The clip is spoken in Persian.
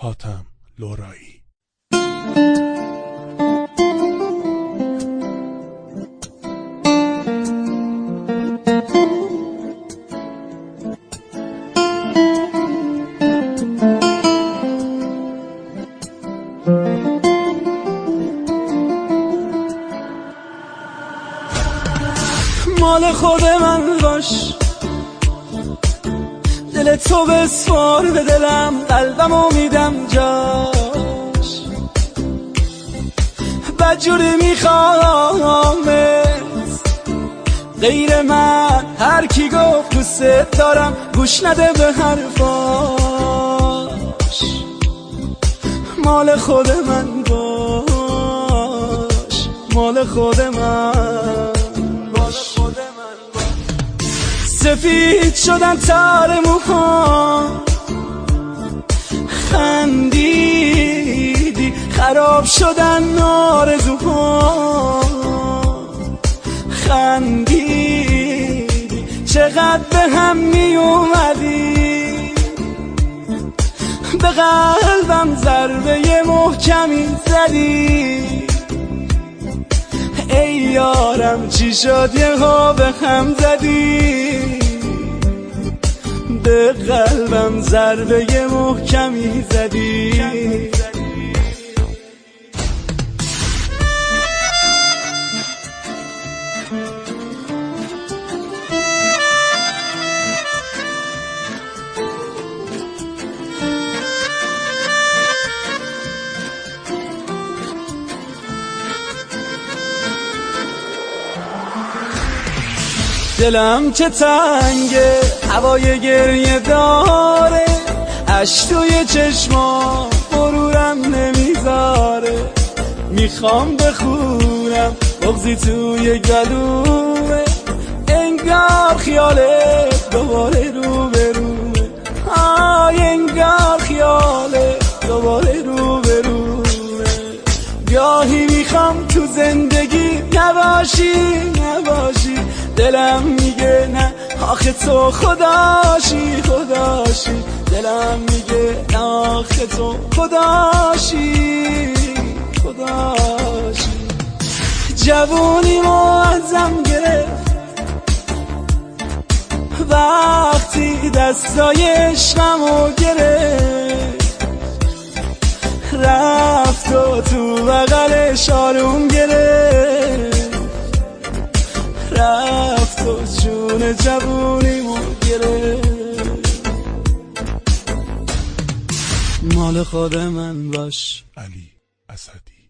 حاتم لورایی. مال خود من باش، دل تو بسپار به دلم، قلبمو میدم جاش. بدجوری میخوامت غیر من، هر کی گفت دوست دارم گوش نده به حرفاش. مال خود من باش، مال خود من باش. سفید شدن تار موهام، خندیدی خراب شدن آرزوهام. خندیدی چقدر به هم می اومدی، به قلبم ضربه محکمی زدی. ای یارم چی شد یه ها به هم زدی، به قلبم ضربه محکمی زدی. دلم که تنگه، هوای گریه داره، اشک توی چشما برورم نمیذاره. میخوام بخونم بغضی توی گلومه، انگار خیالت دوباره روبرومه. انگار خیالت دوباره روبرومه. گاهی میخوام تو زندگی نباشی، دلم میگه نه آخه تو خداشی، دلم میگه نه آخه تو خداشی. جوونیمو ازم گرفت وقتی دستای عشقمو گرفت، رفت و تو بغلش آروم گرفت، رفت و جون جوونیمو گرفت. مال خود من باش. علی اسدی.